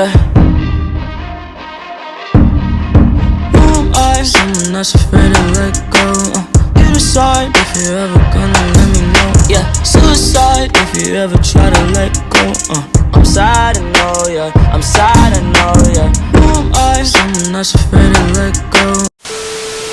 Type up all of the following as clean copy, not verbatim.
yeah. Who am I? Someone that's afraid to let go. You decide if you're ever gonna let me know. Yeah, suicide if you ever try to let go. I'm sad, I know, yeah. I'm sad, I know, yeah. Who am I? Someone that's afraid to let go.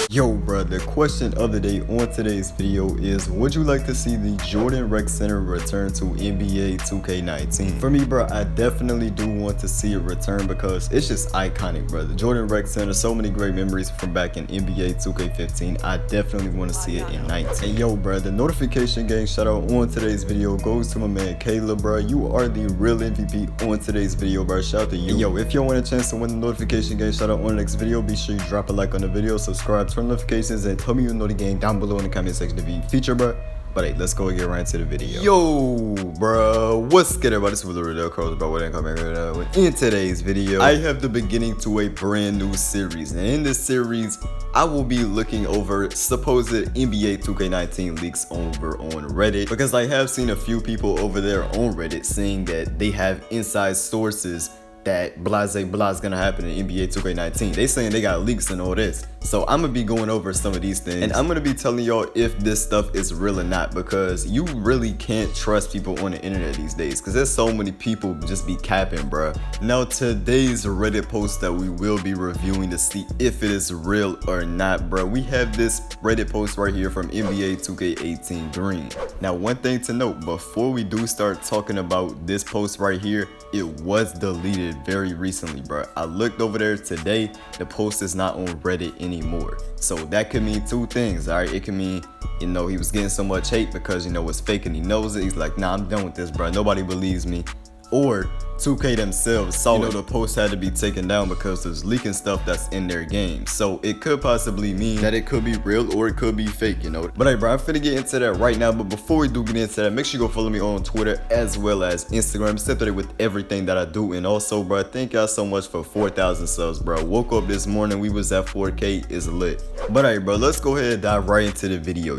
Yo, bro, the question of the day on today's video is, would you like to see the Jordan Rec Center return to NBA 2K19? For me, bro, I definitely do want to see it return because it's just iconic, bro. The Jordan Rec Center, so many great memories from back in NBA 2K15. I definitely want to see it in 19. And yo, bro, the notification gang shout out on today's video goes to my man Caleb, bro. You are the real MVP on today's video, bro. Shout out to you. And yo, if you want a chance to win the notification gang shout out on the next video, be sure you drop a like on the video, subscribe, turn notifications, and tell me you know the game down below in the comment section if you feature, bro. But hey, let's go get right into the video. Yo, bro, what's good, everybody? This is WillSoTrill, bro. What ain't coming right in today's video? I have the beginning to a brand new series, and in this series, I will be looking over supposed NBA 2K19 leaks over on Reddit, because I have seen a few people over there on Reddit saying that they have inside sources that blah is gonna happen in NBA 2K19. They saying they got leaks and all this. So I'm gonna be going over some of these things, and I'm gonna be telling y'all if this stuff is real or not, because you really can't trust people on the internet these days, because there's so many people just be capping, bruh. Now today's Reddit post that we will be reviewing to see if it is real or not, bruh. We have this Reddit post right here from NBA 2K18 Green. Now one thing to note, before we do start talking about this post right here, it was deleted very recently, bro. I looked over there today. The post is not on Reddit anymore. So that could mean two things, all right? It can mean, you know, he was getting so much hate because, you know, it's fake and he knows it. He's like, nah, I'm done with this, bro. Nobody believes me. Or 2K themselves saw, you know, the post had to be taken down because there's leaking stuff that's in their game. So it could possibly mean that it could be real or it could be fake, you know. But hey, bro, I'm finna get into that right now. But before we do get into that, make sure you go follow me on Twitter as well as Instagram. Stay up to date with everything that I do. And also, bro, thank y'all so much for 4,000 subs, bro. Woke up this morning, we was at 4K, is lit. But hey, bro, let's go ahead and dive right into the video.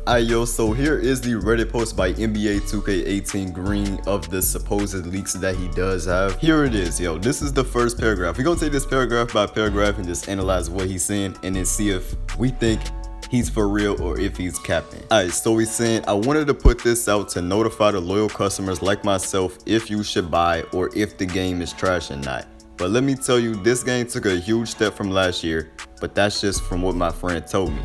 Alright, yo, so here is the Reddit post by NBA 2K18 Green of the supposed leaks that he does have. Here it is, yo. This is the first paragraph. We're gonna take this paragraph by paragraph and just analyze what he's saying and then see if we think he's for real or if he's capping. Alright, so he's saying, I wanted to put this out to notify the loyal customers like myself if you should buy or if the game is trash or not. But let me tell you, this game took a huge step from last year, but that's just from what my friend told me.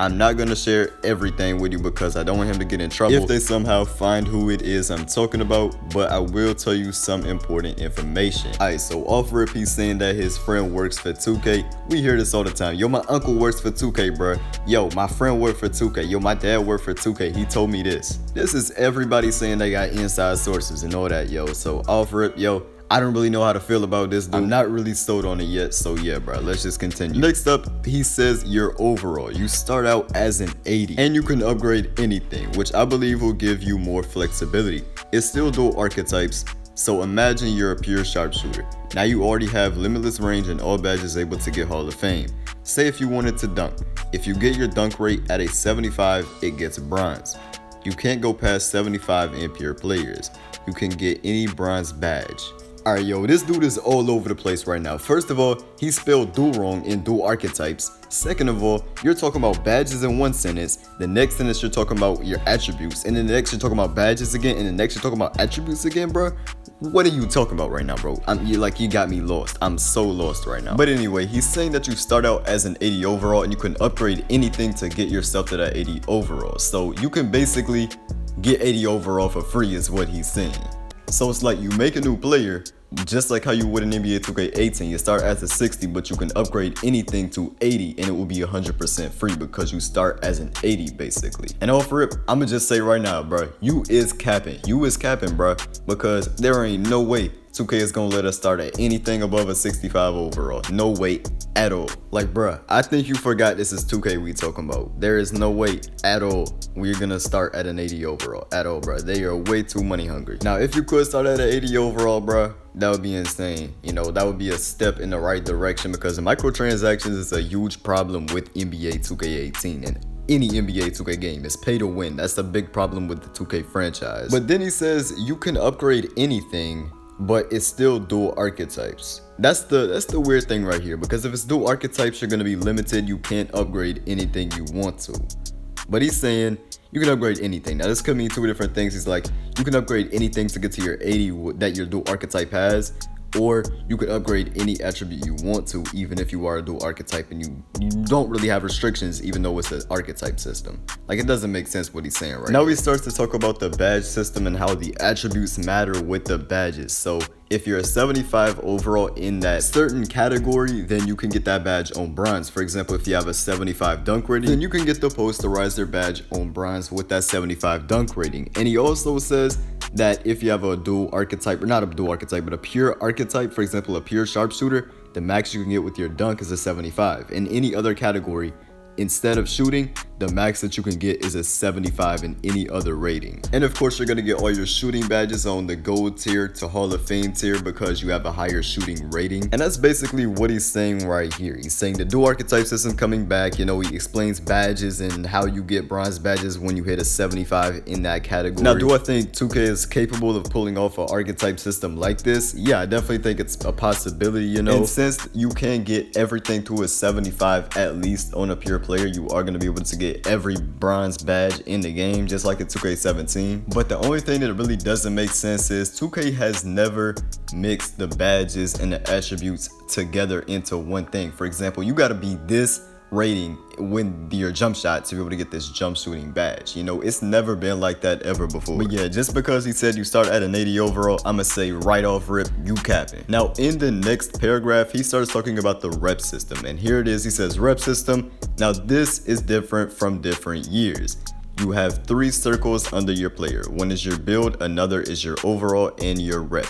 I'm not gonna share everything with you because I don't want him to get in trouble if they somehow find who it is I'm talking about, but I will tell you some important information. Alright, so off rip, he's saying that his friend works for 2K. We hear this all the time. Yo, my uncle works for 2K, bro. Yo, my friend worked for 2K. Yo, my dad worked for 2K. He told me this. This is everybody saying they got inside sources and all that, yo. So off rip, yo, I don't really know how to feel about this, dude. I'm not really sold on it yet, so yeah, bro, let's just continue. Next up, he says your overall. You start out as an 80, and you can upgrade anything, which I believe will give you more flexibility. It's still dual archetypes, so imagine you're a pure sharpshooter. Now you already have limitless range and all badges able to get Hall of Fame. Say if you wanted to dunk. If you get your dunk rate at a 75, it gets bronze. You can't go past 75 in pure players. You can get any bronze badge. Alright, yo, this dude is all over the place right now. First of all, he spelled dual wrong in dual archetypes. Second of all, you're talking about badges in one sentence. The next sentence you're talking about your attributes. And then the next you're talking about badges again. And the next you're talking about attributes again, bro. What are you talking about right now, bro? You got me lost. I'm so lost right now. But anyway, he's saying that you start out as an 80 overall and you can upgrade anything to get yourself to that 80 overall. So you can basically get 80 overall for free is what he's saying. So it's like you make a new player, just like how you would in NBA 2K18. You start as a 60, but you can upgrade anything to 80 and it will be 100% free because you start as an 80 basically. And off rip, I'ma just say right now, bro, you is capping, bro, because there ain't no way 2K is gonna let us start at anything above a 65 overall. No way at all. Like, bruh, I think you forgot this is 2K we talking about. There is no way at all we're gonna start at an 80 overall at all, bruh. They are way too money hungry. Now, if you could start at an 80 overall, bruh, that would be insane. You know, that would be a step in the right direction because the microtransactions is a huge problem with NBA 2K18 and any NBA 2K game is pay to win. That's a big problem with the 2K franchise. But then he says you can upgrade anything but it's still dual archetypes. That's the weird thing right here, because if it's dual archetypes, you're gonna be limited. You can't upgrade anything you want to. But he's saying you can upgrade anything. Now this could mean two different things. He's like, you can upgrade anything to get to your 80 that your dual archetype has, or you could upgrade any attribute you want to, even if you are a dual archetype and you don't really have restrictions, even though it's an archetype system. Like, it doesn't make sense what he's saying right now. He starts to talk about the badge system and how the attributes matter with the badges. So if you're a 75 overall in that certain category, then you can get that badge on bronze. For example, if you have a 75 dunk rating, then you can get the posterizer badge on bronze with that 75 dunk rating. And he also says that if you have a dual archetype, or not a dual archetype, but a pure archetype, for example, a pure sharpshooter, the max you can get with your dunk is a 75. In any other category, instead of shooting, the max that you can get is a 75 in any other rating. And of course, you're gonna get all your shooting badges on the gold tier to Hall of Fame tier because you have a higher shooting rating. And that's basically what he's saying right here. He's saying the dual archetype system coming back. You know, he explains badges and how you get bronze badges when you hit a 75 in that category. Now, do I think 2K is capable of pulling off an archetype system like this? Yeah, I definitely think it's a possibility, you know. And since you can get everything to a 75 at least on a pure player, you are going to be able to get every bronze badge in the game, just like in 2K17. But the only thing that really doesn't make sense is 2K has never mixed the badges and the attributes together into one thing. For example, you got to be this rating when your jump shot to be able to get this jump shooting badge. You know, it's never been like that ever before. But yeah, just because he said you start at an 80 overall, I'ma say right off rip, you capping. Now in the next paragraph, he starts talking about the rep system, and here it is. He says rep system. Now this is different from different years. You have 3 circles under your player. One is your build, another is your overall, and your rep.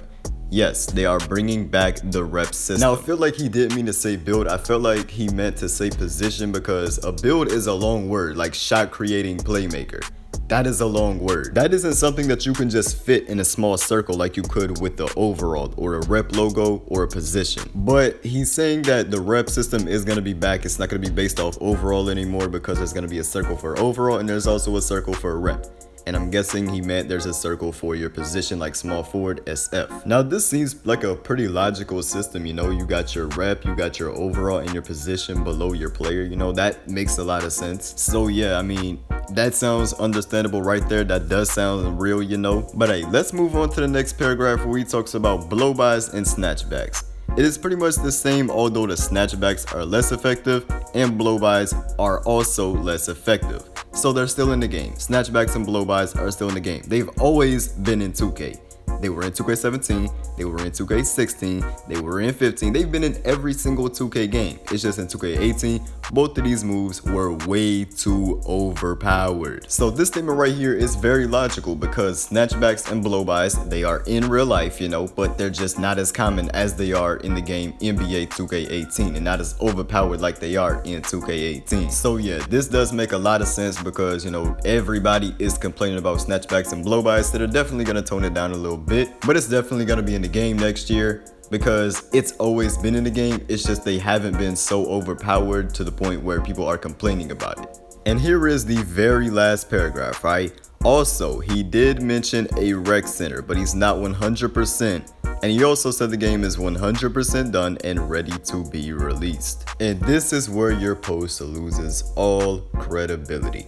Yes, they are bringing back the rep system. Now, I feel like he didn't mean to say build. I felt like he meant to say position, because a build is a long word, like shot creating playmaker. That is a long word. That isn't something that you can just fit in a small circle like you could with the overall or a rep logo or a position. But he's saying that the rep system is going to be back. It's not going to be based off overall anymore, because there's going to be a circle for overall and there's also a circle for a rep. And I'm guessing he meant there's a circle for your position, like small forward, SF. Now this seems like a pretty logical system. You know, you got your rep, you got your overall, and your position below your player. You know, that makes a lot of sense. So yeah, I mean, that sounds understandable right there. That does sound real, you know. But hey, let's move on to the next paragraph, where he talks about blow-bys and snatchbacks. It is pretty much the same, although the snatchbacks are less effective and blow-bys are also less effective. So they're still in the game. Snatchbacks and blow-bys are still in the game. They've always been in 2K. They were in 2K17, they were in 2K16, they were in 15. They've been in every single 2K game. It's just in 2K18, both of these moves were way too overpowered. So this statement right here is very logical, because snatchbacks and blow-bys, they are in real life, you know, but they're just not as common as they are in the game NBA 2K18, and not as overpowered like they are in 2K18. So yeah, this does make a lot of sense, because, you know, everybody is complaining about snatchbacks and blow-bys, so they're definitely going to tone it down a little bit. But it's definitely going to be in the game next year, because it's always been in the game. It's just they haven't been so overpowered to the point where people are complaining about it. And here is the very last paragraph, right? Also, he did mention a rec center, but he's not 100%. And he also said the game is 100% done and ready to be released. And this is where your post loses all credibility.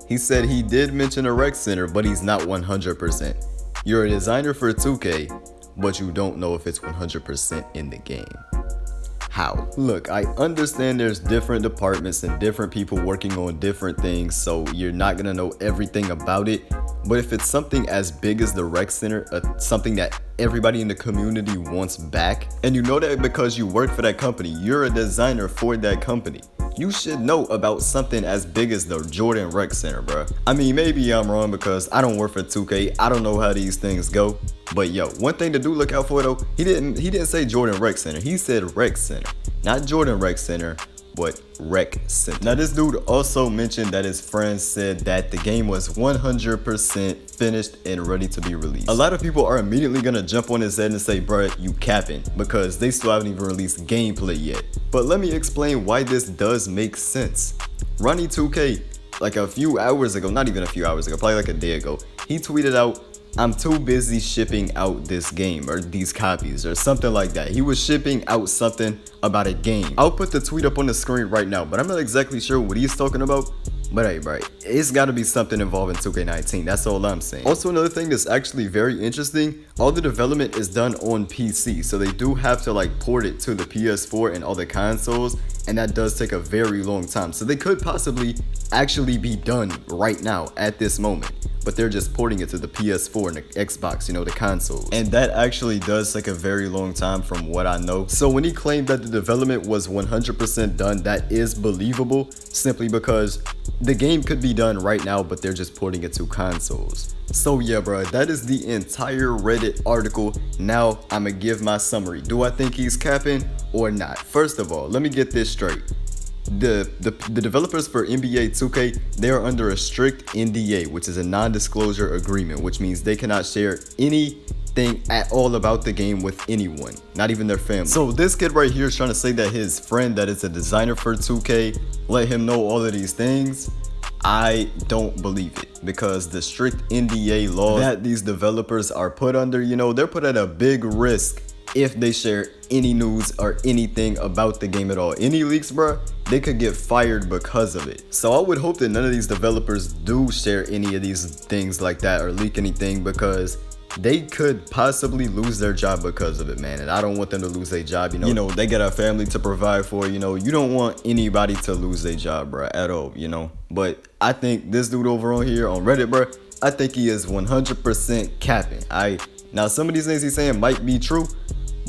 He said he did mention a rec center, but he's not 100%. You're a designer for 2K, but you don't know if it's 100% in the game. How? Look, I understand there's different departments and different people working on different things, so you're not gonna know everything about it. But if it's something as big as the rec center, something that everybody in the community wants back, and you know that because you work for that company, you're a designer for that company, you should know about something as big as the Jordan Rec Center, bro. I mean, maybe I'm wrong because I don't work for 2K. I don't know how these things go. But yo, one thing to do look out for though, he didn't say Jordan Rec Center. He said Rec Center. Not Jordan Rec Center, but Rec Center. Now this dude also mentioned that his friends said that the game was 100% finished and ready to be released. A lot of people are immediately gonna jump on his head and say, bruh, you capping, because they still haven't even released gameplay yet. But let me explain why this does make sense. Ronnie 2K, like a few hours ago, not even a few hours ago, probably like a day ago, he tweeted out, I'm too busy shipping out this game or these copies or something like that. He was shipping out something about a game. I'll put the tweet up on the screen right now, but I'm not exactly sure what he's talking about. But hey, bro, it's got to be something involving 2K19. That's all I'm saying. Also, another thing that's actually very interesting, all the development is done on PC. So they do have to like port it to the PS4 and other consoles. And that does take a very long time. So they could possibly actually be done right now at this moment. But they're just porting it to the PS4 and the Xbox, you know, the consoles. And that actually does take a very long time from what I know. So when he claimed that the development was 100% done, that is believable, simply because the game could be done right now, but they're just porting it to consoles. So yeah, bro, that is the entire Reddit article. Now I'ma give my summary. Do I think he's capping or not? First of all, let me get this straight. The developers for NBA 2K, they are under a strict NDA, which is a non-disclosure agreement, which means they cannot share anything at all about the game with anyone, not even their family. So this kid right here is trying to say that his friend that is a designer for 2K let him know all of these things. I don't believe it, because the strict NDA law that these developers are put under, you know, they're put at a big risk if they share any news or anything about the game at all. Any leaks, bro, they could get fired because of it. So I would hope that none of these developers do share any of these things like that or leak anything, because they could possibly lose their job because of it, man. And I don't want them to lose their job. You know, they got a family to provide for. You know, you don't want anybody to lose their job, bro, at all, you know. But I think this dude over on here on Reddit, bro, I think he is 100% capping. Now some of these things he's saying might be true,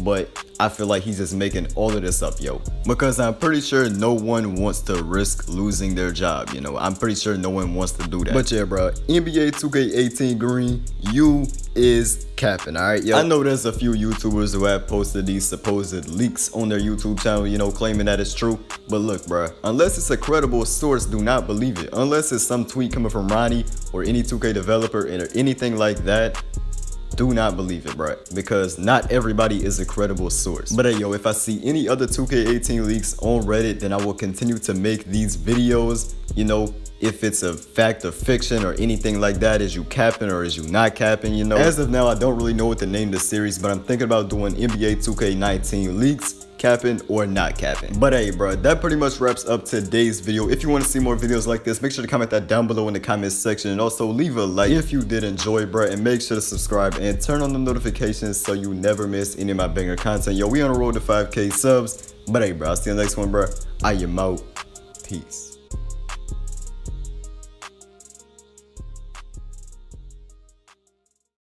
but I feel like he's just making all of this up, yo. Because I'm pretty sure no one wants to risk losing their job, you know. I'm pretty sure no one wants to do that. But yeah, bro, NBA 2K18 Green, you is capping, all right, yo. I know there's a few YouTubers who have posted these supposed leaks on their YouTube channel, you know, claiming that it's true. But look, bro, unless it's a credible source, do not believe it. Unless it's some tweet coming from Ronnie or any 2K developer or anything like that, do not believe it, bro, because not everybody is a credible source. But hey, yo, if I see any other 2K18 leaks on Reddit, then I will continue to make these videos. You know, if it's a fact or fiction or anything like that, is you capping or is you not capping, you know. As of now, I don't really know what to name the series, but I'm thinking about doing NBA 2K19 leaks, capping or not capping. But hey, bro, that pretty much wraps up today's video. If you want to see more videos like this, make sure to comment that down below in the comments section, and also leave a like if you did enjoy, bro, and make sure to subscribe and turn on the notifications so you never miss any of my banger content. Yo, we on the road to 5K subs. But hey, bro, I'll see you in the next one, bro. I am out. Peace.